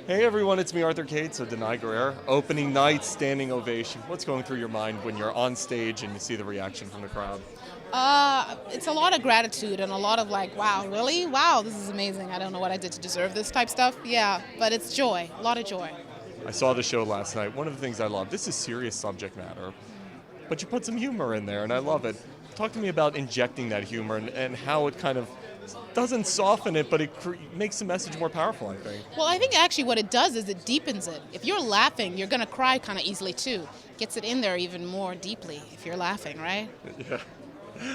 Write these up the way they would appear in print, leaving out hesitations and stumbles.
Hey everyone, it's me, Arthur Kade, so Danai Gurira. Opening night, standing ovation. What's going through your mind when you're on stage and you see the reaction from the crowd? It's a lot of gratitude and a lot of like, wow, really? Wow, this is amazing. I don't know what I did to deserve this type stuff. Yeah, but it's joy, a lot of joy. I saw the show last night. One of the things I love, this is serious subject matter, but you put some humor in there and I love it. Talk to me about injecting that humor and how it kind of doesn't soften it, but it makes the message more powerful, I think. Well, I think actually what it does is it deepens it. If you're laughing, you're going to cry kind of easily too. Gets it in there even more deeply if you're laughing, right? Yeah.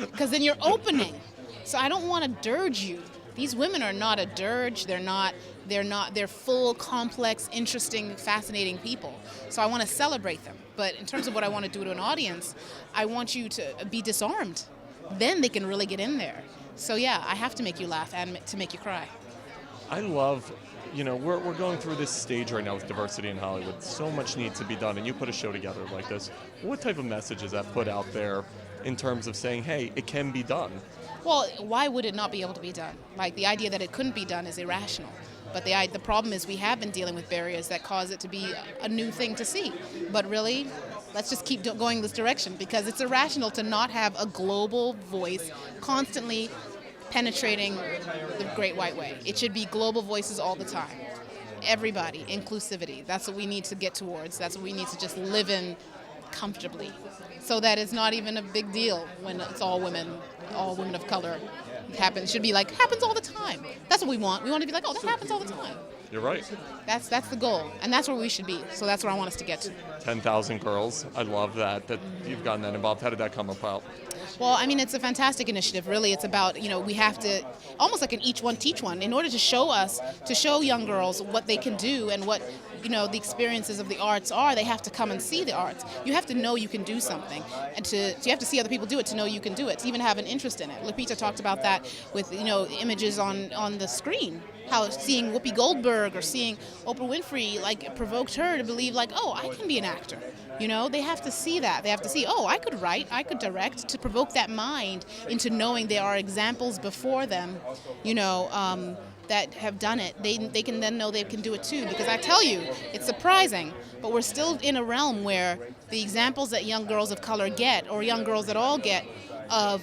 Because then you're opening. So I don't want to dirge you. These women are not a dirge. They're full, complex, interesting, fascinating people. So I want to celebrate them. But in terms of what I want to do to an audience, I want you to be disarmed. Then they can really get in there. So yeah, I have to make you laugh and to make you cry. I love, we're going through this stage right now with diversity in Hollywood. So much needs to be done, and you put a show together like this. What type of message is that put out there in terms of saying, hey, it can be done? Well, why would it not be able to be done? Like, the idea that it couldn't be done is irrational. But the problem is we have been dealing with barriers that cause it to be a new thing to see. But really, let's just keep going this direction, because it's irrational to not have a global voice constantly penetrating the Great White Way. It should be global voices all the time. Everybody, inclusivity. That's what we need to get towards. That's what we need to just live in comfortably, so that it's not even a big deal when it's all women of color. It happens all the time. That's what we want. We want to be like, oh, that happens all the time. You're right. That's the goal, and that's where we should be. So that's where I want us to get to. 10,000 girls. I love that you've gotten that involved. How did that come about? Well, I mean, it's a fantastic initiative. Really, it's about, we have to, almost like an each one teach one, in order to show young girls what they can do and what, the experiences of the arts are. They have to come and see the arts. You have to know you can do something, and you have to see other people do it to know you can do it, to even have an interest in it. Lupita talked about that with, images on the screen. How seeing Whoopi Goldberg or seeing Oprah Winfrey provoked her to believe oh, I can be an actor. They have to see that. They have to see, oh, I could write, I could direct, to provoke that mind into knowing there are examples before them, that have done it. They can then know they can do it too. Because I tell you, it's surprising, but we're still in a realm where the examples that young girls of color get, or young girls at all get, of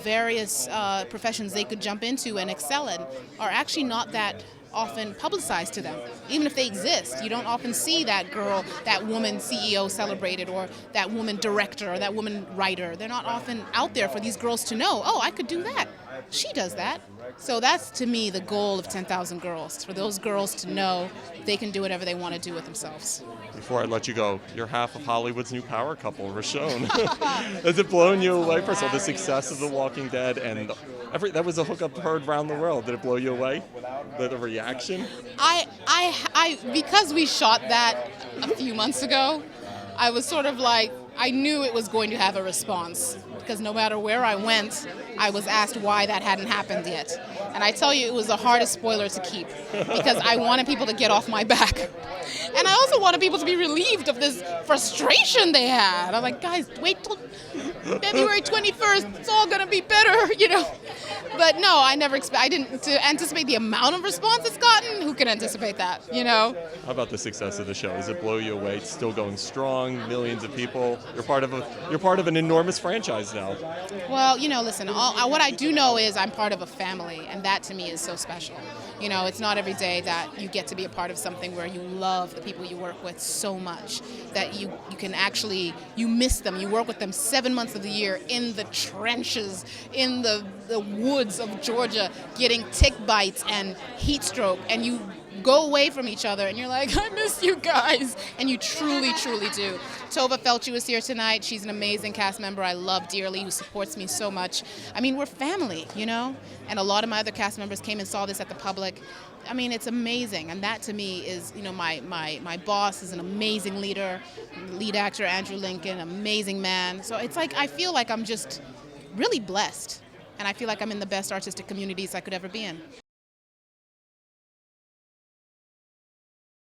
various professions they could jump into and excel in, are actually not that often publicized to them. Even if they exist, you don't often see that girl, that woman CEO celebrated, or that woman director, or that woman writer. They're not often out there for these girls to know, oh, I could do that. She does that. So that's, to me, the goal of 10,000 Girls, for those girls to know they can do whatever they want to do with themselves. Before I let you go, you're half of Hollywood's new power couple, Rochon. Has it blown you away? First of all, the success of The Walking Dead, and that was a hookup heard around the world. Did it blow you away? The reaction? Because we shot that a few months ago, I was sort of like, I knew it was going to have a response, because no matter where I went, I was asked why that hadn't happened yet. And I tell you, it was the hardest spoiler to keep, because I wanted people to get off my back. And I also wanted people to be relieved of this frustration they had. I'm like, guys, wait till February 21st, it's all gonna be better, But no, I didn't to anticipate the amount of response it's gotten. Who can anticipate that, How about the success of the show? Does it blow you away? It's still going strong, millions of people. You're part of an enormous franchise now. Well, listen, what I do know is I'm part of a family, and that to me is so special. It's not every day that you get to be a part of something where you love the people you work with so much that you can actually, you miss them. You work with them 7 months of the year in the trenches, in the woods of Georgia, getting tick bites and heat stroke, and you go away from each other and you're like, I miss you guys, and you truly, truly do. Tova Felci was here tonight. She's an amazing cast member I love dearly, who supports me so much. I mean, we're family, and a lot of my other cast members came and saw this at the Public. I mean, it's amazing, and that to me is, my boss is an amazing leader, lead actor Andrew Lincoln, amazing man. So it's like, I feel like I'm just really blessed, and I feel like I'm in the best artistic communities I could ever be in.